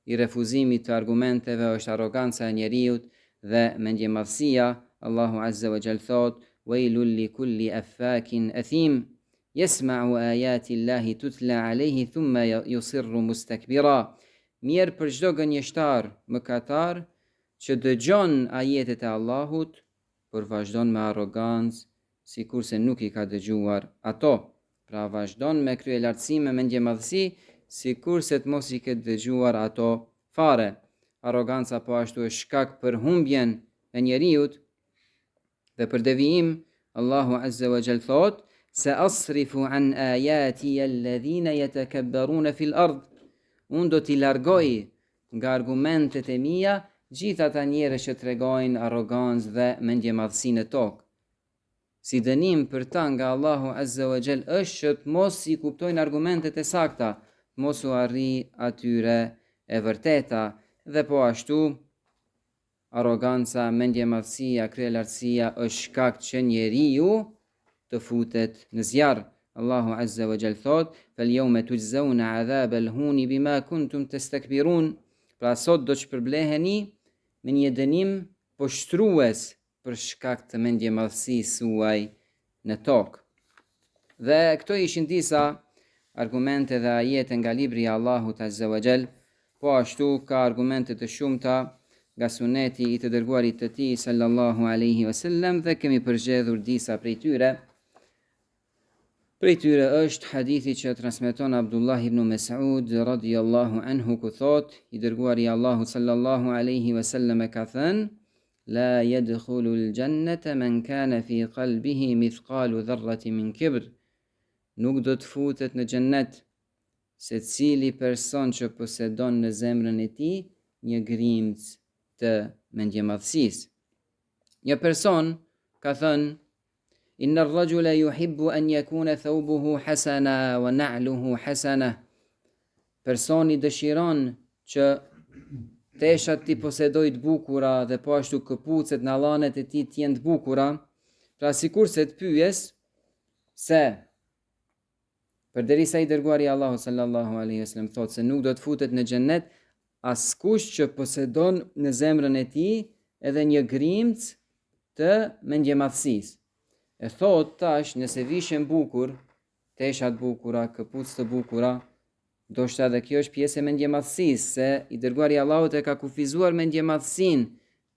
i refuzimit të argumenteve është arroganca e njeriut dhe mendjemadhësia. Allahu Azza wa Jall thot: "Wailul likulli affakin athim, yasma'u ayati Allahi tutla alayhi thumma yusirru mustakbira." Mirë për çdo gënjeshtar mëkatar që dëgjon ajetet e Allahut, por vazhdon me arrogancë, sikurse nuk i ka dëgjuar ato. Pra vazhdon me krye lartësi me mendjemadhësi, sikurse të mos i ketë dëgjuar ato fare. Arroganca po ashtu është shkak për humbjen e njeriut dhe për devijim. Allahu Azza wa Jall thot: "Sa'asrifu an ayati alladhina yatakabbaruna fil ard." Unë do t'i largoj nga argumentet e mia gjithë ata njerëz që tregojnë arrogancë dhe mendjemadhësi në tokë. Si dënim për ta nga Allahu Azza wa Jall është që të mos i kuptojnë argumentet e sakta, të mos u arri atyre e vërteta. Dhe po ashtu arroganca, mendjemadhësia, kryelartësia është shkak që njeriu të futet në zjarr. Allahu Azza wa Jall thot: "Fal-yawma tujzauna 'adhabal huni bima kuntum tastakbirun." Pra sot do të shpërbleheni me një dënim poshtrues për shkak të mendjemadhësisë suaj në tokë. Dhe këto ishin disa argumente dhe ajete nga libri i Allahut Azza wa Jall. Po ashtu ka argumente të shumta nga suneti i të dërguarit të tij sallallahu alaihi wasallam dhe kemi përgjedhur disa prej tyre. Prej tyre është hadithi që transmeton Abdullah ibn Mas'ud radhiyallahu anhu ku thot: i dërguari i Allahut sallallahu alaihi wasallam ka thënë: "La yadkhulu al-jannata man kana fi qalbihi mithqalu dharratin min kibr." Nuk do të futet në xhennet secili person që posedon në zemrën e tij një grimcë të mendjemadhësisë. Një person ka thënë: "Inna ar-rajula yuhibbu an yakuna thawbuhu hasana wa na'luhu hasana." Personi dëshiron që teshat t'i posedoj të bukura dhe po ashtu këpucet në allanet e tij të jenë të bukura. Pra sikur se të pyes se përderisa i dërguari Allahu sallallahu alaihi wasallam thotë se nuk do të futet në xhennet askush që posedon në zemrën e tij edhe një grimcë të mendjemadhësisë. E thot tash, nëse vishen bukur, tesha të bukura, këpucë të bukura, Do shta dhe kjo është pjesë e mendjemadhësisë, se i dërguari Allahut e ka kufizuar mendjemadhësinë,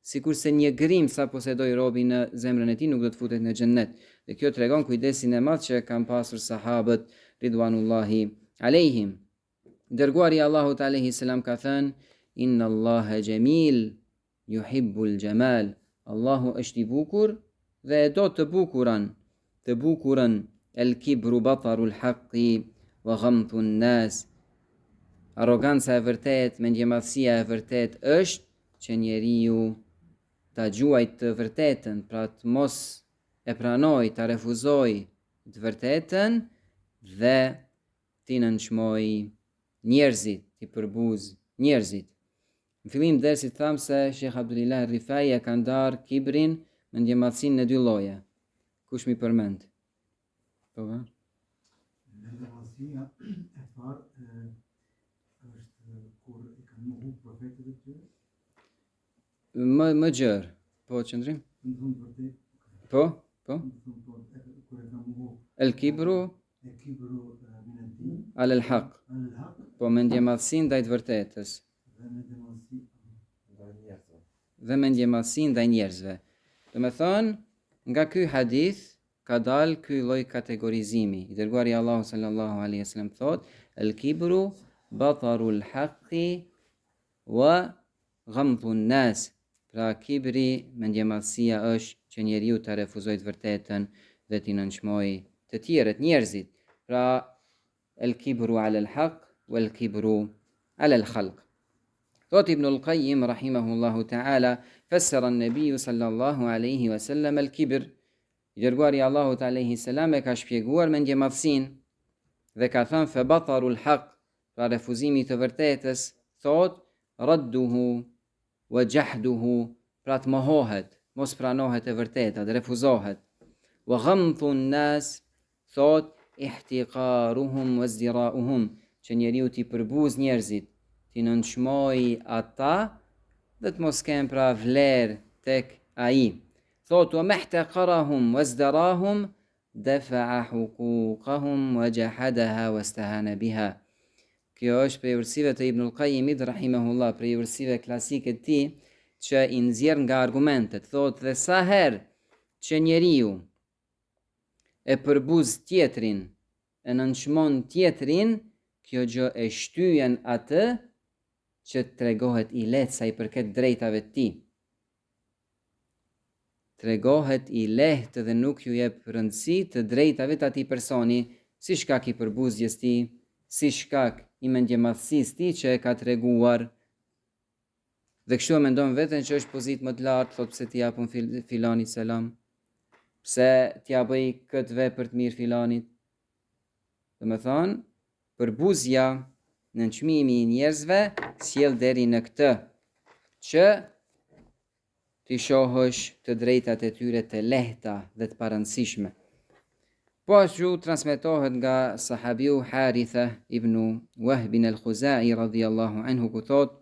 sikur se një grim sa posedoi robi në zemrën e tij nuk do të futet në xhennet. Dhe kjo tregon kujdesin e madh që kanë pasur sahabët ridwanullahi alejhim. Dërguari Allahut alayhi salam ka thënë: Inna Allaha jamil yuhibbul jamal. Allahu është i bukur dhe e do të bukurën. El kibru batarul haqqi wa ghamtun nas. Arroganca e vërtet, mendjemadhësia e vërtet është që njeriu ta gjuajë të vërtetën, pra të mos e pranoj, ta refuzoj të vërtetën dhe t'i nënçmoj njerëzit, t'i përbuz njerëzit. Në fillim dersit thamë se Sheikh Abdulillah Rifai e ka ndarë kibrin, mendjemadhësinë në dy lloje. Kush mi përmend? Po va? Mendjemadhësia e parë është kur i kanë mohu profetët e tyre. Më gjërë, po qëndrim? Po? Kur e kanë mohu El kibru minetin al haq. Po mendjemadhësinë ndaj të vërtetës. Dhe mendjemadhësinë ndaj njerëzve. Do me thonë, nga ky hadith ka dalë ky lloj kategorizimi. I dërguari Allahu sallallahu alaihi wasallam thot: El kibru batarul haqqi wa ghamtun nas. Pra kibri, mendjemadhësia është që njeriu ta refuzojë të vërtetën dhe t'i nënçmojë të tjerët njerëzit. Pra el kibru ala al haq wal kibru ala al khalq. Thot Ibn al-Qayyim rahimahullahu ta'ala, fassara an-nabiy sallallahu alaihi wasallam al-kibr. I dërguari Allahut alaihi salam e ka shpjeguar mendjemadhësinë dhe ka thënë fa batarul haq, pra refuzimi të vërtetës, thot radduhu wa jahduhu, pra të mohohet, mos pranohet e vërteta, dhe refuzohet. Wa ghamtun nas, thot ihtiqaruhum wa zdirauhum, që njeriu t'i përbuz njerëzit, t'i nënçmoj ata dhe të mos kenë pra vlerë tek ai. Thot wa mahtaqarahum wa zdarahum dafa'a huquqahum wa jahadaha wa istahana biha. Kjo është prej ursive të Ibn al-Qayyimit rahimahullah, prej ursive klasike të tij që i nxjerr nga argumentet. Thot dhe sa herë që njeriu e përbuz tjetrin, e nënçmon tjetrin, kjo gjë e shtyjen atë që tregohet i lehtë sa i përket drejtave të tij. Tregohet i lehtë dhe nuk ju jep rëndësi të drejtave të atij personi, si shkak i përbuzjes të tij, si shkak i mendjemadhësisë të tij që e ka treguar. Dhe kështu e mendon veten që është pozitë më të lartë, thot pse t'i japun filanit selam, pse t'ja bëj këtë vepër të mirë filanit. Do me thonë, përbuzja, nënçmimi i njerëzve sjell deri në këtë që t'i shohësh të drejtat e tyre të lehta dhe të parëndësishme. Po ashtu transmetohet nga sahabiu Haritha ibn Wahbin al-Khuzai radhiyallahu anhu ku thot: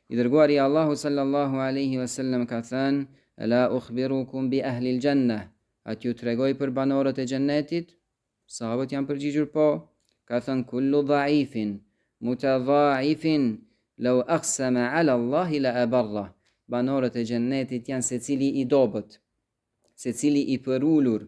I dërguari Allahu sallallahu alaihi wasallam ka thënë: Ala ukhbirukum bi ahli al-jannah, a t'ju tregoj për banorët e xhennetit? Sahabët janë përgjigjur po. Ka thënë: kullu dha'ifin mutadha'ifin law aqsama ala Allahi la abarra. Banorët e xhennetit janë secili i dobët, secili i përulur,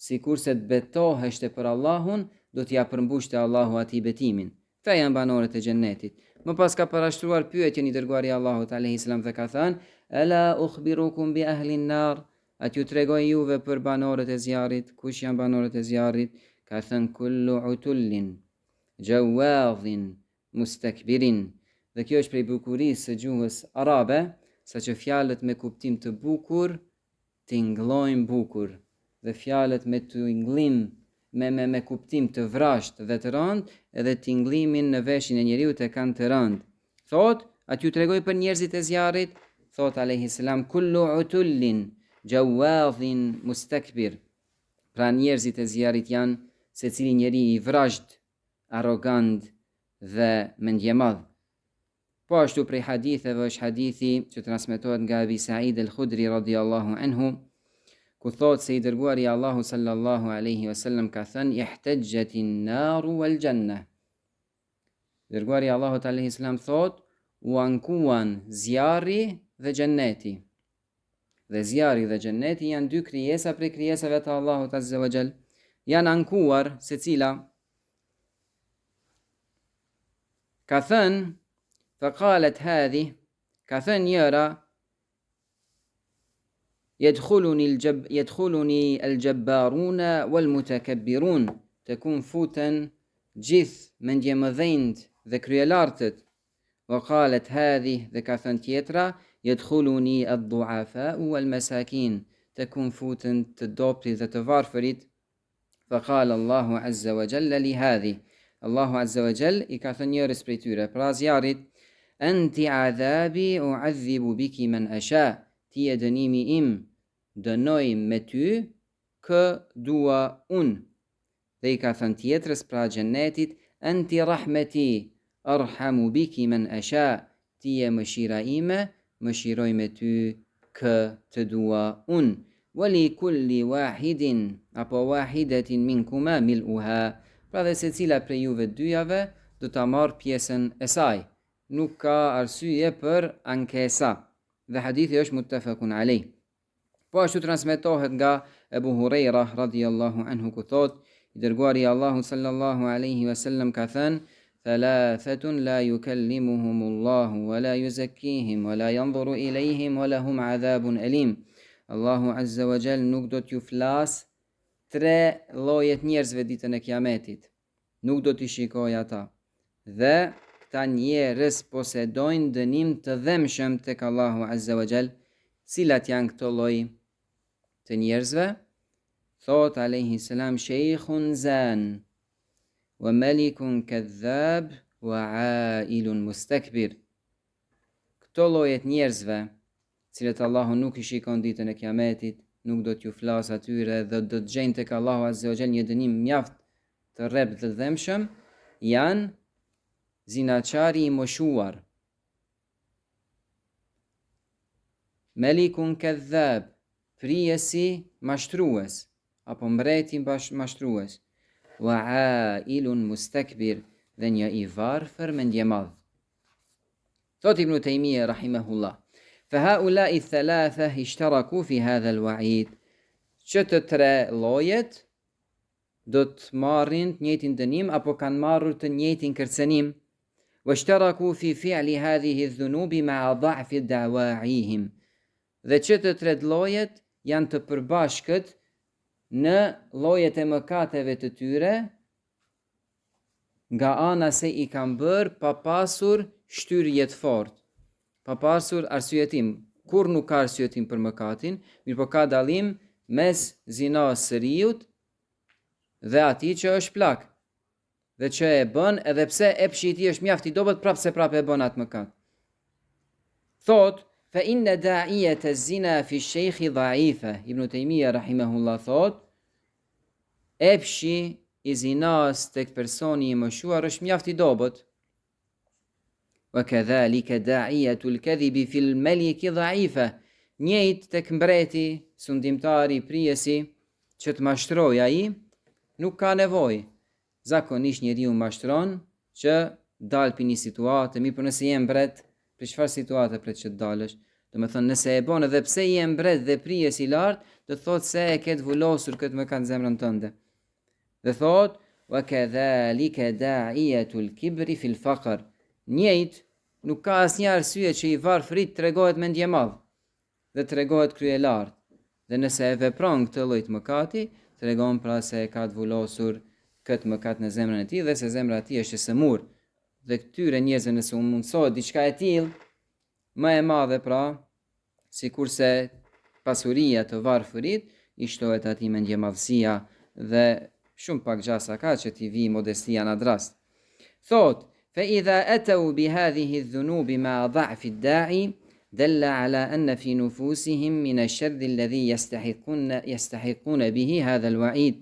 sikur se të betoheshte për Allahun, do t'ja përmbushte Allahu atij betimin. Këta janë banorët e xhennetit. Më pas ka parashtruar pyetjen i dërguari Allahut alayhi salam dhe ka thënë: Ala ukhbirukum bi ahli an-nar, a t'ju tregoj juve për banorët e zjarrit? Kush janë banorët e zjarrit? Ka thënë: kullu utullin jawadhin mustakbirin. Dhe kjo është prej bukurisë së gjuhës arabe, saqë fjalët me kuptim të bukur tingëllojnë bukur, dhe fjalët me tingëllim me kuptim të vrasht dhe të rënd, edhe tingëllimin në veshin e njeriu të kanë të rënd. Thot, a t'ju tregoj për njerëzit e zjarrit? Thot alayhi salam: kullu utullin jawadhin mustakbir. Pra njerëzit e zjarrit janë secili njeri i vrasht, arrogant dhe mendjemadh. Po ashtu prej haditheve është hadithi që transmetohet nga Abi Sa'id al-Khudri radhiyallahu anhu, ku thot se i dërguari Allahu sallallahu alaihi wasallam ka thënë: ihtajjatin naru wal jannah. Dërguari i Allahut alayhis salam thot, u ankuan zjarri dhe xhenneti. Dhe zjarri dhe xhenneti janë dy krijesa prej krijesave të Allahut azza wa jall. Janë ankuar secila. Ka thënë, faqalet hadhi, ka thënë njëra, يدخلني الجبارون والمتكبرون تكون فوتن جث من ديمذيند dhe kryelartët. وقالت هذه dhe ka thënë tjetra, يدخلني الضعفاء والمساكين تكون فوتن të dobtit dhe të varfërit. فقال الله عز وجل لهذه, Allahu azza wa jall i ka thënë njërës prej tyre, pra zjarit, anti adhabi u'adhibu biki man asha, ti e dënimi im, dënoj me ty kë dua unë. Dhe i ka thënë tjetrës pra xhennetit, anti rahmeti arhamu biki man asha, ti e mëshira ime, mëshiroj me ty kë të dua unë. Wali kulli wahidin apo wahidatin minkuma mil'uha, pra dhe se cila prej juve dyjave do ta marrë pjesën e saj. Nuk ka arsye për ankesa. Dhe hadithi është muttafaqun alayh. Po ashtu transmetohet nga Ebu Hurajra radhiyallahu anhu ku thot, i dërguari i Allahut sallallahu alaihi wasallam ka thënë, thalathatun la yukallimuhumullahu wa la yuzakkihim wa la yanzuru ilayhim wa lahum adhabun alim. Allahu azza wa jall nuk do t'ju flas tre llojet njerëzve ditën e Kiametit. Nuk do t'i shikoj ata. Dhe këta njerëz posedojnë dënim të dhemshëm tek Allahu azza wa jall. Cilat janë këto lloj të njerëzve? Thot alayhi salam, sheikhun zan wa malikun kadhab wa ailun mustakbir. Këto llojet njerëzve, cilët Allahu nuk i shikon ditën e Kiametit, nuk do t'ju flas atyre dhe do të gjejnë tek Allahu azza wa jall një dënim mjaft të rreptë dhe dhemshëm, janë zinaçari i moshuar, Melikun kadhab, prijesi mashtrues, apo mbreti mashtrues, wa ailun mustakbir, dhe një i varfër me ndjemadh. Thot Ibn Taymiyya rahimahullah, فهؤلاء الثلاثة اشتركوا في هذا الوعيد. Që të tre llojet do të marrin të njëjtin dënim apo kanë marrur të njëjtin kërcënim. واشتركوا في فعل هذه الذنوب مع ضعف دعواعيهم. Dhe që të tre llojet janë të përbashkët në llojet e mëkateve të tyre, nga ana se i kanë bërë pa pasur shtyrje të fortë, pa pasur arsyetim. Kur nuk ka arsyetim për mëkatin, mirë po ka dallim mes zinas së riut dhe atij që është plak, dhe që e bën edhe pse epshi i tij është mjaft i dobët, prapse prapë e bën atë mëkat. Thot, fa inna da'iyata az-zina fi ash-shaykh dha'ifa. Ibn Taymiyya rahimahullah thot, epshi i zinas tek personi i moshuar është mjaft i dobët. Wa kadhalika da'iyatu al-kadhibi fi al-malik dha'ifa. Njëjt tek mbreti, sundimtari, prijesi, që të mashtroj ai, nuk ka nevojë. Zakonisht njeriu mashtron që dal për një situatë, mirë por nëse je mbret, për çfarë situate pret që të dalësh? Do të thonë nëse e bën edhe pse je mbret dhe prijes i lart, do thotë se e ke vulosur këtë mëkat në zemrën tënde. Dhe thotë, wa kadhalika da'iyatu al-kibri fi al-faqr. Njëjt nuk ka asnjë arsye që i varfrit tregohet me ndjemadh dhe tregohet kryelart. Dhe nëse e vepron këtë lloj mëkati, tregon pra se e ka të vulosur këtë mëkat në zemrën e tij dhe se zemra e tij është e sëmur. Dhe këtyre njerëzve nëse u mundsohet diçka e tillë, më e madhe pra, sikurse pasuria të varfërit, i shtohet atij me ndjemadhësia dhe shumë pak gjasa ka që t'i vi modestia në rast. Thot, fa idha atau bi hadhihi adh-dhunub ma dha'fi ad-da'i dalla ala anna fi nufusihim min ash-sharr alladhi yastahiqun bihi hadha al-wa'id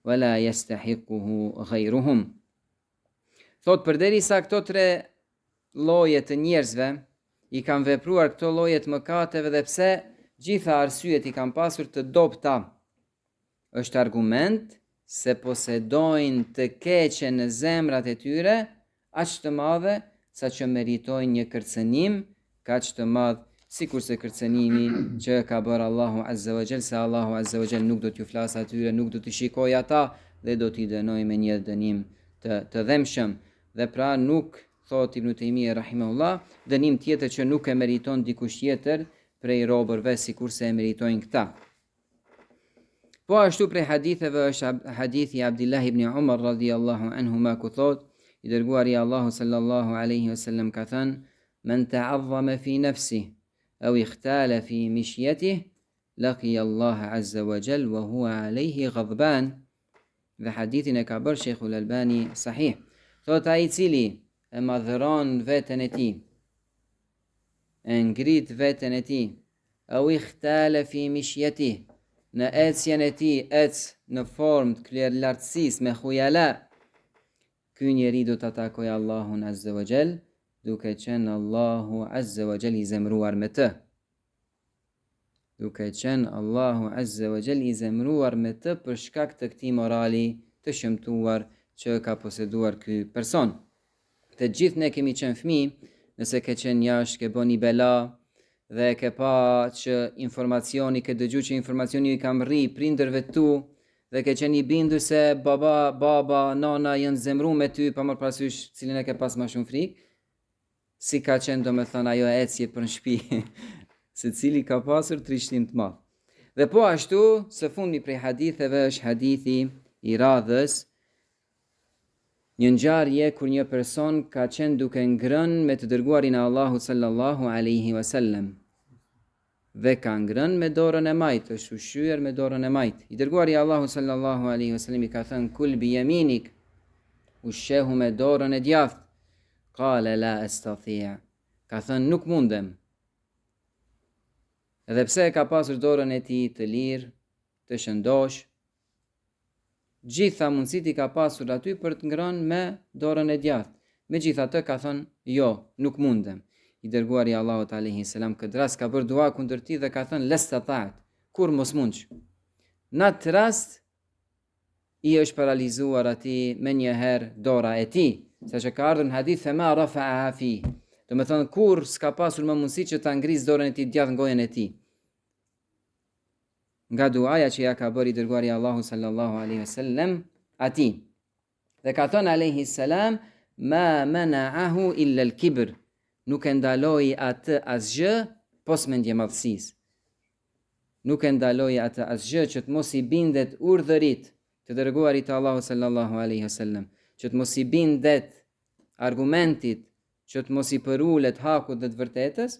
wa la yastahiquhu ghayruhum. Thot, përderisa këto tre lloje të njerëzve i kanë vepruar këto lloje të mëkateve dhe pse gjitha arsyet i kanë pasur të dobta, është argument se posedojnë të keqe në zemrat e tyre aq të madhe sa që meritojnë një kërcënim kaq të madh, sikurse kërcënimi që ka bërë Allahu Azza wa Jall, se Allahu Azza wa Jall nuk do t'ju flasë atyre, nuk do t'i shikoj ata dhe do t'i dënoj me një dënim të dhemshëm. Dhe pra nuk, thot Ibn Taymija rahimahullah, dënim tjetër që nuk e meriton dikush tjetër prej robërve sikurse e meritojnë këta. Po ashtu prej haditheve është hadithi Abdullah ibn Umar radhiyallahu anhuma ku thot, i dërguari Allahu sallallahu alaihi wasallam ka thënë: "Men ta'azzama fi nafsihi aw ikhtala fi mishyatihi laqiya Allah azza wa jall wa huwa alayhi ghadban." Dhe hadithin e ka bërë Sheikhul Albani sahih. Thot ai i cili e madhëron veten e tij, e ngrit veten e tij, aw ikhtala fi mishyatihi, në ecjen e tij ec në formë të klerlartësisë me khujala, ky njeri do të takojë Allahun Azza wa Jall, duke qenë Allahu Azza wa Jall i zemruar me të. Duke qenë Allahu Azza wa Jall i zemruar me të për shkak të këtij morali të shëmtuar që ka poseduar ky person. Të gjithë ne kemi qenë fëmijë, nëse ke qenë jashtë, ke bëni bela dhe ke pa që informacioni, ke dëgju që informacioni i kam rri prindërve tu dhe ke qenë i bindur se baba, nana janë zemru me ty pa marrë parasysh cilin e ke pas ma shumë frikë, si ka qenë do me thënë ajo ecje për në shtëpi, se cili ka pasur trishtim të madh. Dhe po ashtu, së fundmi prej haditheve është hadithi i radhës, një ngjarje kur një person ka qenë duke ngrënë me të dërguarin e Allahut sallallahu alaihi wasallam. Dhe ka ngrënë me dorën e majtë, është ushqyer me dorën e majtë. I dërguari i Allahut sallallahu alaihi wasallam i ka thënë: "Kul bi yaminik", ushqehu me dorën e djathtë. Qala la astati', ka thënë nuk mundem. Edhe pse ka pasur dorën e tij të lirë, të shëndosh, gjitha mundësit i ka pasur aty për të ngrënë me dorën e djathtë. Megjithatë ka thënë jo, nuk mundem. I dërguari i Allahut alayhi salam këtë rast ka bërë dua kundër tij dhe ka thënë lestatat, kur mos mundsh. Në atë rast i është paralizuar atij me një herë dora e tij, saqë ka ardhur në hadith fema rafa'aha fi. Do të thonë kur s'ka pasur më mundësi që ta ngris dorën e tij djathtë në gojën e tij. Nga duaja që ja ka bërë i dërguari Allahu sallallahu alaihi wasallam atij. Dhe ka thënë alaihi salam: "Ma mana'ahu illa al-kibr." Nuk e ndaloi atë asgjë pos mendje madhësisë. Nuk e ndaloi atë asgjë që të mos i bindet urdhërit të dërguarit të Allahu sallallahu alaihi wasallam, që të mos i bindet argumentit, që të mos i përulet hakut dhe të vërtetës,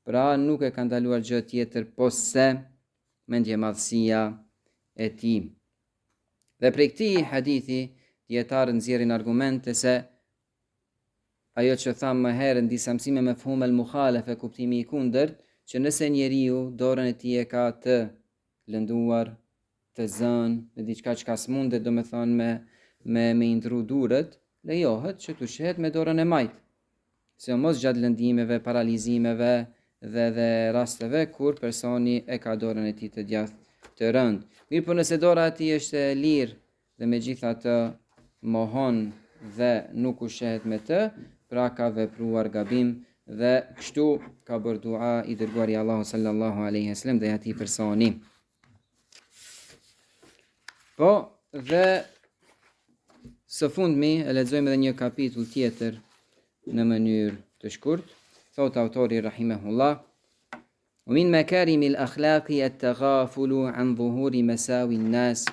pra nuk e ka ndaluar gjë tjetër posse mendje madhësia e tij. Dhe prej këtij hadithi dietarët nxjerrin argumente se ajo që thamë më herën disa mësime me fhum el mukhalefe, kuptimi i kundërt, që nëse njeriu dorën e tij e ka të lënduar, të zënë, me diçka që ka smundet, do me thonë me indru durët, lejohet që të ushqehet me dorën e majtë. Se mos gjatë lëndimeve, paralizimeve dhe rasteve kur personi e ka dorën e tij të djathtë të rëndë. Mirë, por nëse dora e tij është e lirë dhe megjithatë mohon dhe nuk ushqehet me të, pra ka vepruar gabim dhe kështu ka bërë dua i dërguari Allahu sallallahu alaihi wasallam dhe atij personi. Po dhe së fundmi e lexojmë edhe një kapitull tjetër në mënyrë të shkurtë. Thot autori rahimahullah: "ومن مكارم الأخلاق التغافل عن ظهور مساوي الناس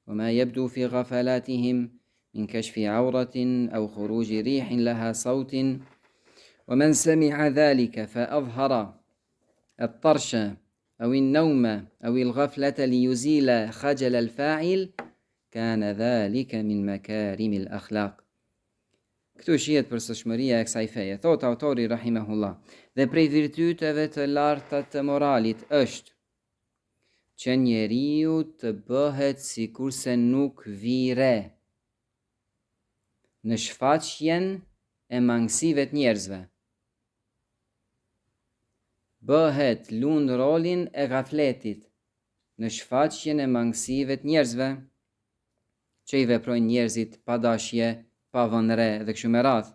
وما يبدو في غفلاتهم من كشف عورة أو خروج ريح لها صوت ومن سمع ذلك فأظهر الطرش أو النوم أو الغفلة ليزيل خجل الفاعل كان ذلك من مكارم الأخلاق." Këtu shihet përsosmëria e kësaj feje. Thot autori rahimahullah: "Dhe prej virtyteve të larta të moralit është që njeriu të bëhet sikurse nuk vire në shfaqjen e mangësive të njerëzve. Bëhet lund rolin e gafletit në shfaqjen e mangësive të njerëzve që i veprojnë njerëzit pa dashje pa vënë re dhe kështu me radhë.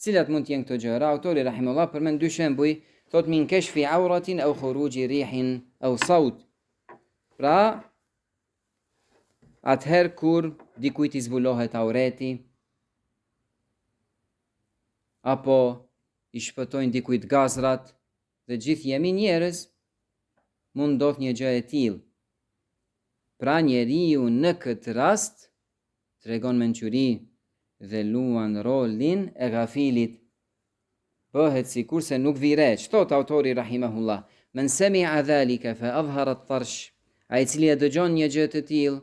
Cilat mund të jenë këto gjëra? Autori rahimullah përmend dy shembuj, thot min kashfi auratin aw khuruji rihin aw sawt. Pra, atëherë kur dikujt i zbulohet aureti, apo i shpëtojnë dikujt gazrat, dhe gjithë jemi njerëz, mund ndodh një gjë e tillë. Pra njeriu në këtë rast tregon mençuri dhe luan rolin e gafilit. Bëhet sikur se nuk vire. Thot autori rahimahullah, men sami'a dhalika fa adhhara at-tarsh, ai i cili e dëgjon një gjë të tillë,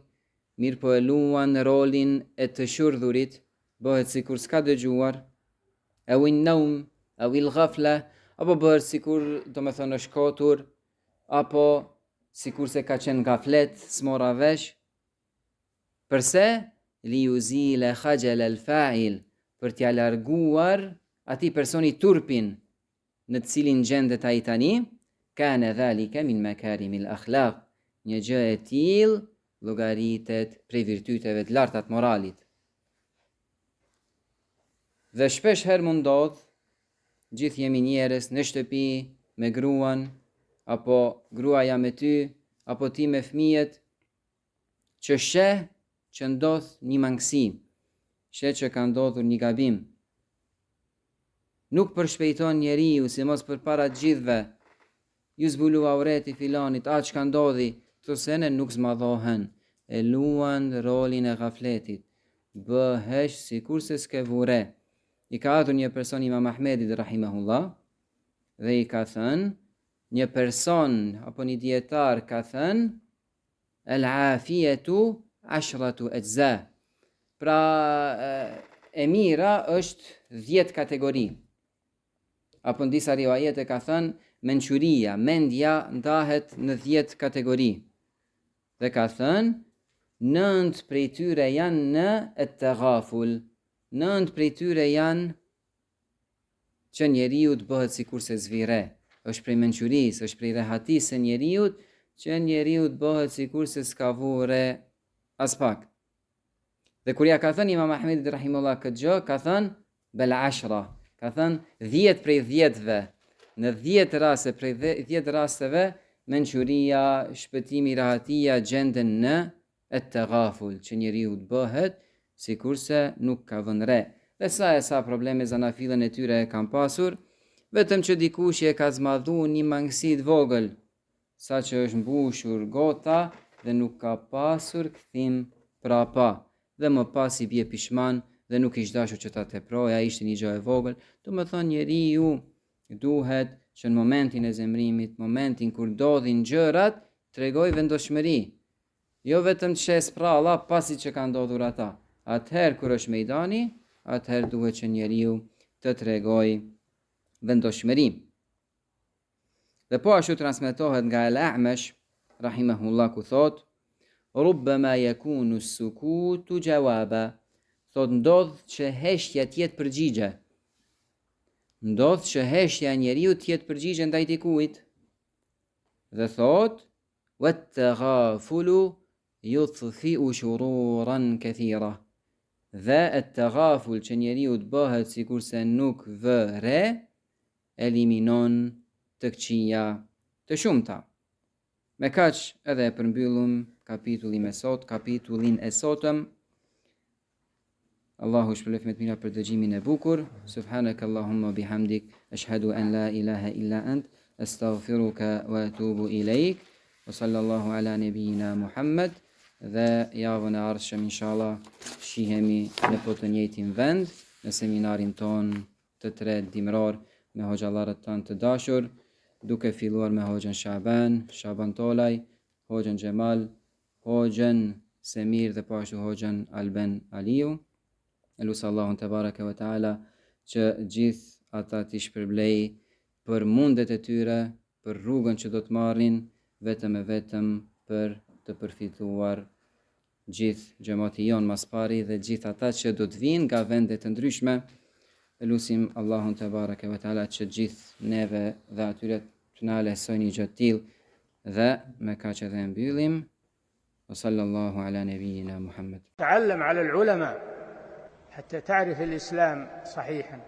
mirë po e luan rolin e të shurdhurit, bëhet sikur s'ka dëgjuar, au in-nawm au il-ghafla, apo bëhet sikur domethënë është shkotur, apo sikur se ka qenë gaflet, s'mora vesh. Përse? Li yuzila khajal al-fa'il, për t'ia larguar atij personi turpin në të cilin gjendet ai tani, kana dhalika min makarimil akhlaq. Një gjë e tillë llogaritet prej virtyteve të larta të moralit. Dhe shpesh herë mund ndodh, gjithë jemi njerëz në shtëpi me gruan, apo gruaja me ty, apo ti me fëmijët, që sheh që ndodh një mangësi, sheh që ka ndodhur një gabim. Nuk përshpejton njeriu, si mos përpara gjithve, ju zbulu aureti filanit, çka ndodhi, këto sene nuk zmadhohen, e luan rolin e gafletit, bëhesh sikur se s'ke vure. I ka ardhur një person Imam Ahmedit rahimahullah, dhe i ka thënë, një person apo një dietar ka thënë, al-afiyatu ashratu ajza. Pra e mira është 10 kategori. Apo në disa rivajete ka thënë, mençuria, mendja ndahet në 10 kategori. Dhe ka thënë, 9 prej tyre janë në at-taghaful. 9 prej tyre janë që njeriu të bëhet sikur se zvire. Është prej mençurisë, është prej rehatisë së njeriu që njeriu të bëhet sikur se s'ka vure as pak. Dhe kur ja ka thënë Imam Ahmedit rahimullah këtë gjë, ka thënë bel ashra, ka thënë 10 prej 10-ve. Në 10 raste prej 10 rasteve, mençuria, shpëtimi, rahatia gjenden në at-taghaful, që njeriu të bëhet sikurse nuk ka vënë re. Dhe sa probleme zanafillën e tyre e kam pasur, vetëm që dikush e ka zmadhu një mangësi të vogël, sa që është mbushur gota dhe nuk ka pasur kthim prapa. Dhe më pas i bie pishman dhe nuk ishte dashur që ta teproja, ishte një gjë e vogël. Domethënë njeriu duhet që në momentin e zemrimit, momentin kur ndodhin gjërat, tregoj vendoshmëri. Jo vetëm të shes pralla pasi që ka ndodhur ata. Atëherë kur është mejdani, atëherë duhet që njeriu të tregoj vendoshmëri. Dhe po ashtu transmetohet nga al-A'mash rahimahullah ku thot, rubbama yakunu as-sukutu jawaba. Thot ndodh që heshtja të jetë përgjigje. Ndodh që heshtja e njeriu të jetë përgjigje ndaj dikujt. Dhe thot, wat-taghafulu yudfi'u shururan kathira. Dhe at-taghaful që njeriu të bëhet sikur se nuk vë re, eliminon të këqija të shumta. Me kaq edhe e përmbyllum kapitullin e sotëm. Allahu shpëlef me të mira për dëgjimin e bukur. Subhanaka Allahumma bihamdik, ashhadu an la ilaha illa ant, astaghfiruka wa atubu ilaik. Wa sallallahu ala nabiyyina Muhammad. Dhe javën e ardhshëm inshallah shihemi në po të njëjtin vend në seminarin ton të 3 dimror me hoxhallarët tanë të dashur, duke filluar me hoxhën Shaban Tolaj, hoxhën Xhemal, hoxhën Semir dhe po ashtu hoxhën Alben Aliu. Elusë Allahun te bareke ve taala që gjithë ata t'i shpërblej për mundet e tyre, për rrugën që do të marrin, vetëm e vetëm për të përfituar gjithë xhamati jon mas pari dhe gjithë ata që do të vinë nga vende të ndryshme. Elusim Allahun te bareke ve taala që gjithë neve dhe atyre të na lejojë një gjë të tillë dhe me kaq edhe mbyllim. Wa sallallahu ala nabiyyina Muhammad. تعلم على العلماء حتى تعرف الإسلام صحيحا.